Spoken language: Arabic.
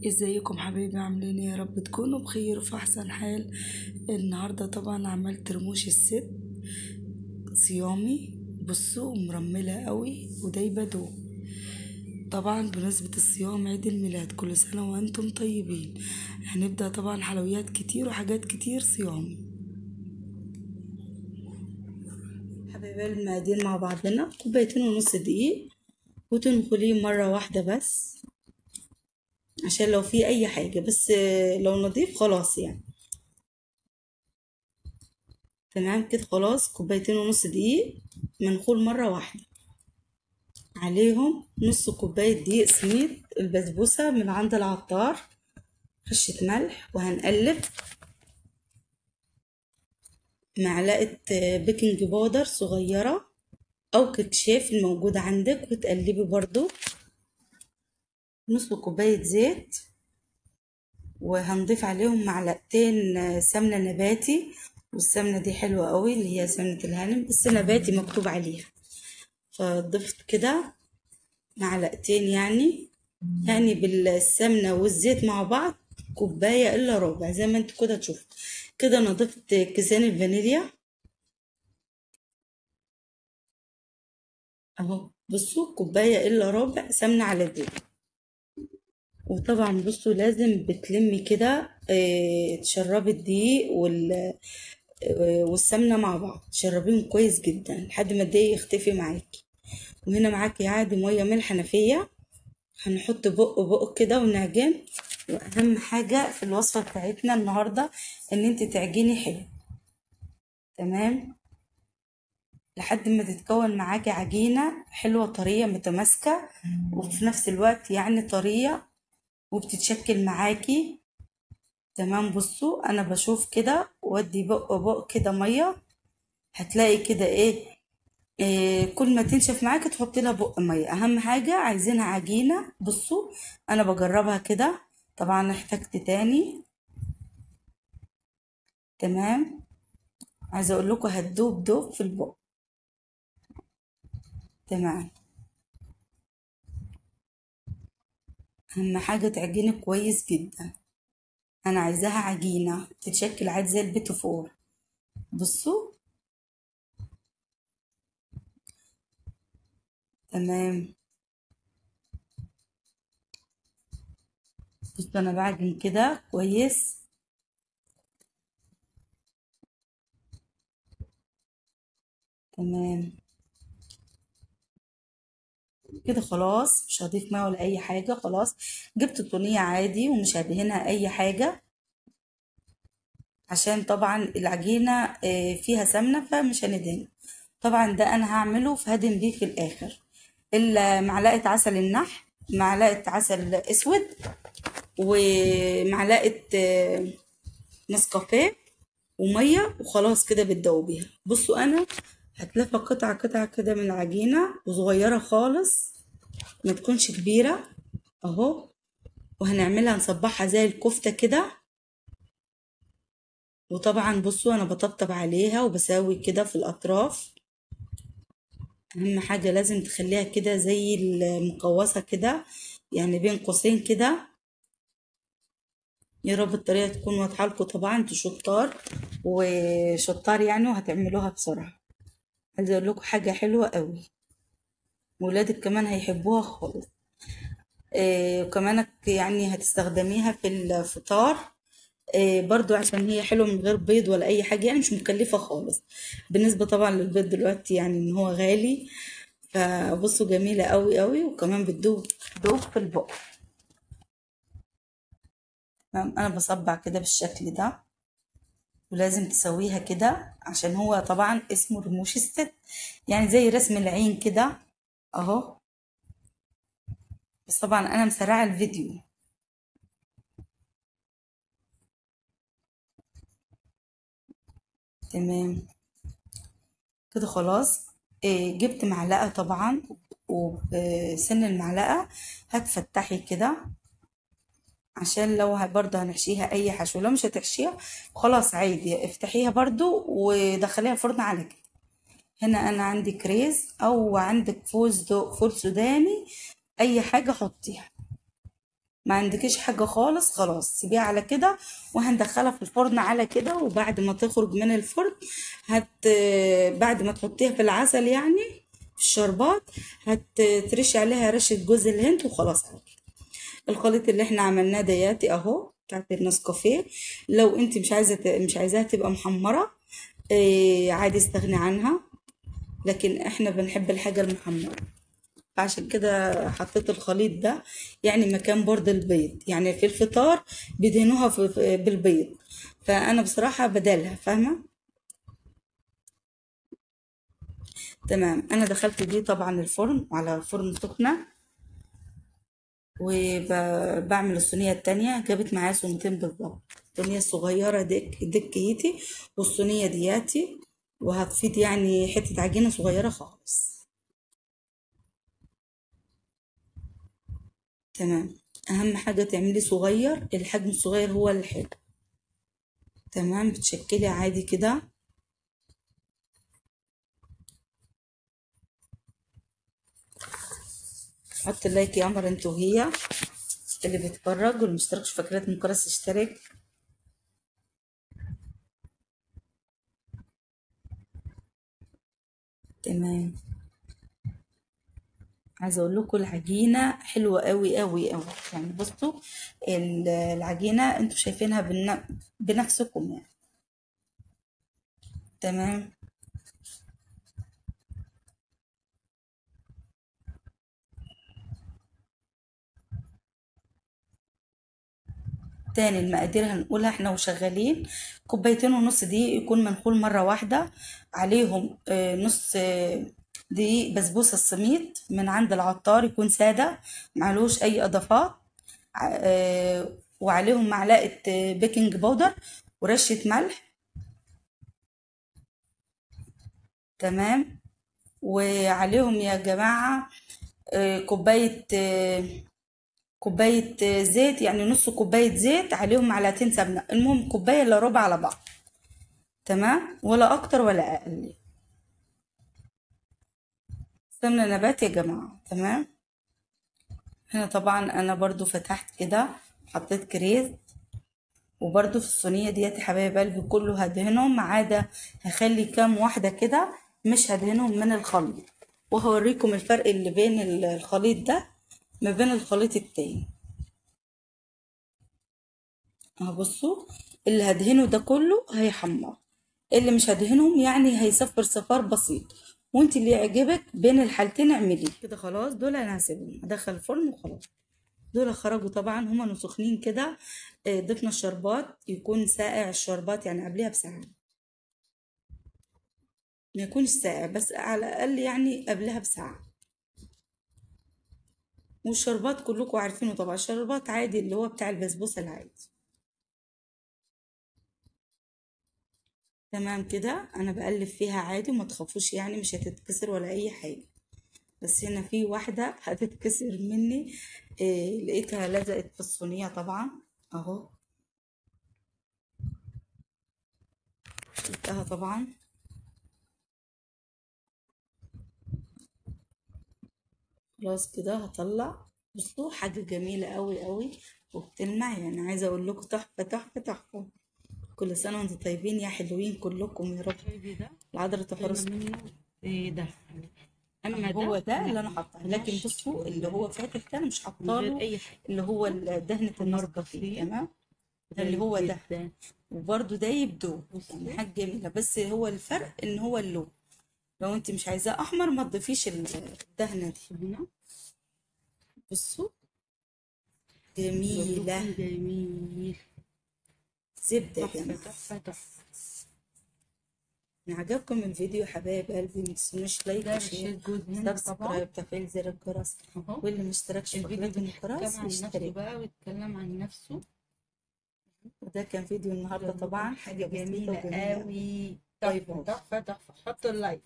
ازيكم حبايبي؟ عاملين ايه؟ يا رب تكونوا بخير وفي احسن حال. النهارده طبعا عملت رموش الست صيامي. بصوا مرمله قوي ودايبه دوب. طبعا بمناسبة الصيام عيد الميلاد، كل سنة وانتم طيبين. هنبدأ طبعا حلويات كتير وحاجات كتير صيامي. حبايبي المقادير مع بعضنا: كوبايتين ونص دقيق، وتنخليه مرة واحدة بس عشان لو في اي حاجة، بس لو نضيف خلاص يعني. تمام كده خلاص. كوبايتين ونص دقيق منخول مرة واحدة، عليهم نص كوباية دقيق سميد البسبوسة من عند العطار، رشة ملح، وهنقلب معلقة بيكنج باودر صغيرة أو كتشاف الموجود عندك، وتقلبي برضو نص كوباية زيت، وهنضيف عليهم معلقتين سمنة نباتي. والسمنة دي حلوة قوي، اللي هي سمنة الهانم بس نباتي مكتوب عليها. فضفت كده معلقتين، يعني بالسمنة والزيت مع بعض كوباية إلا ربع زي ما انتوا كده تشوفوا. كده أنا ضفت كيسان الفانيليا اهو. بصوا كوباية إلا ربع سمنة على زيت. وطبعا بصوا لازم بتلمي كده تشربي الدقيق والسمنة مع بعض، تشربيهم كويس جدا لحد ما الدقيق يختفي معاكي. وهنا معاكي عادي مية من الحنفية، هنحط بق كده ونعجن. واهم حاجة في الوصفة بتاعتنا النهاردة ان انت تعجني حلو. تمام لحد ما تتكون معاكي عجينة حلوة طرية متماسكة، وفي نفس الوقت يعني طرية وبتتشكل معاكي. تمام بصوا انا بشوف كده وادي بق كده مية، هتلاقي كده إيه كل ما تنشف معاكي تحطي لها بق ميه. اهم حاجه عايزينها عجينه. بصوا انا بجربها كده، طبعا احتجت تاني. تمام عايزه اقول لكم هتدوب دوب في البق. تمام اهم حاجه تعجني كويس جدا. انا عايزاها عجينه تتشكل عادي زي البيتي فور. بصوا تمام. بصوا انا بعجن كده كويس. تمام كده خلاص، مش هضيف ميه ولا اي حاجه. خلاص جبت الطونيه عادي ومش هدهنها اي حاجه، عشان طبعا العجينة فيها سمنة فمش هندهن. طبعا ده انا هعمله فهدهن بيه في الاخر. معلقة عسل النحل، معلقة عسل اسود، ومعلقة نسكافيه، ومية، وخلاص كده بتدوبيها. بصوا انا هتلفى قطعة كده من العجينة وصغيرة خالص، ما تكونش كبيرة اهو. وهنعملها نصبحها زي الكفتة كده. وطبعا بصوا انا بطبطب عليها وبسوي كده في الاطراف. اهم حاجة لازم تخليها كده زي المقوسة كده، يعني بين قوسين كده. يا رب الطريقة تكون واضحة لكم. طبعا انتوا شطار وشطار يعني، وهتعملوها بسرعة. عايزة اقول لكم حاجة حلوة قوي، ولادك كمان هيحبوها خالص. وكمان يعني هتستخدميها في الفطار. برضو عشان هي حلوة من غير بيض ولا اي حاجة، يعني مش مكلفة خالص بالنسبة طبعا للبيض دلوقتي، يعني ان هو غالي. فبصوا جميلة قوي قوي، وكمان بتدوب دوب في البق. تمام انا بصبع كده بالشكل ده، ولازم تسويها كده عشان هو طبعا اسمه رموش الست، يعني زي رسم العين كده اهو. بس طبعا انا مسرعة الفيديو. تمام كده خلاص. جبت معلقة طبعا، وبسن المعلقة هتفتحي كده، عشان لو برضه هنحشيها اي حشو. لو مش هتحشيها خلاص عادي افتحيها برضه ودخليها الفرن على كده. هنا انا عندي كريز او عندك فول سوداني، اي حاجة حطيها. ما عندكيش حاجة خالص، خلاص سيبيها على كده، وهندخلها في الفرن على كده. وبعد ما تخرج من الفرن هت بعد ما تحطيها في العسل يعني في الشربات، هترشي عليها رشة جوز الهند وخلاص على كده. الخليط اللي احنا عملناه دياتي اهو بتاعت النسكافيه. لو انت مش عايزاها تبقى محمرة، عادي استغني عنها، لكن احنا بنحب الحاجة المحمرة، فعشان كده حطيت الخليط ده. يعني مكان برضه البيض، يعني في الفطار بيدهنوها بالبيض، فانا بصراحة بدالها، فاهمة؟ تمام. انا دخلت دي طبعا الفرن وعلى فرن سخنة، وبعمل الصينية التانية. جابت معايا صينيتين بالظبط، الصينية الصغيرة دكيتي، والصينية دياتي، وهتفيد يعني حتة عجينة صغيرة خالص. تمام. اهم حاجة تعملي صغير، الحجم الصغير هو الحلو. تمام. بتشكلي عادي كده. حط اللايك يا قمر انت وهي، اللي بيتفرج واللي مشتركش في قناة الجرس اشترك. تمام. عايزه اقول لكم العجينه حلوه قوي قوي قوي، يعني بصوا العجينه انتوا شايفينها بنفسكم يعني. تمام. تاني المقادير هنقولها احنا وشغالين. كوبايتين ونص دقيق يكون منخول مرة واحدة، عليهم نص دقيق بسبوسة السميد من عند العطار، يكون سادة معلوش أي إضافات. وعليهم معلقة بيكنج باودر ورشة ملح. تمام. وعليهم يا جماعة كوباية زيت، يعني نص كوباية زيت، عليهم معلقتين سمنة، المهم كوباية إلا ربع على بعض. تمام، ولا أكتر ولا أقل. سمنة نبات يا جماعة. تمام. هنا طبعا أنا برضو فتحت كده، حطيت كريز، وبرضو في الصينية ديت يا حبايب قلبي كله هدهنهم، ما عدا هخلي كام واحدة كده مش هدهنهم من الخليط، وهوريكم الفرق اللي بين الخليط ده ما بين الخليط التاني. اهو بصوا، اللي هدهنه ده كله هيحمر، اللي مش هدهنهم يعني هيصفر صفار بسيط، وانت اللي يعجبك بين الحالتين اعمليه كده. خلاص دول انا هسيبهم ادخل الفرن وخلاص. دول خرجوا طبعا هما سخنين كده. ضفنا الشربات، يكون ساقع الشربات يعني قبلها بساعة، ما يكونش ساقع بس على الاقل يعني قبلها بساعة. والشربات كلكم عارفينه طبعا، الشربات عادي اللي هو بتاع البسبوسة العادي. تمام كده. انا بقلب فيها عادي وما تخافوش، يعني مش هتتكسر ولا اي حاجة، بس هنا في واحدة هتتكسر مني. لقيتها لزقت في الصينية طبعا اهو، شلتها طبعا. خلاص كده هطلع. بصوا حاجة جميلة قوي قوي وبتلمع، يعني عايزة اقول لكم تحفة تحفة تحفة. كل سنة وانتم طيبين يا حلوين كلكم يا رب. العذراء تحرس منه. ايه ده؟ اما هو ده اللي انا حاطاه، لكن بصوا اللي هو فاتح ده انا مش حاطاله، اللي هو دهنة النسكافيه. تمام. اللي هو ده، وبرده ده يبدو يعني حاجة جميلة، بس هو الفرق ان هو اللون. لو انت مش عايزاه احمر ما تضيفيش الدهنة دي. هنا بصوا جميلة، جميل، زبدة يا جماعة. تحفة تحفة. إن عجبكم الفيديو يا حبايب قلبي ما تنسونوش لايك وشير سبسكرايب تفعيل زر الجرس، واللي مشتركش في قناة الجرس يشترك بقى ويتكلم عن نفسه. وده كان فيديو النهارده طبعا حاجة جميلة قوي. تحفة تحفة تحفة. حطوا اللايك.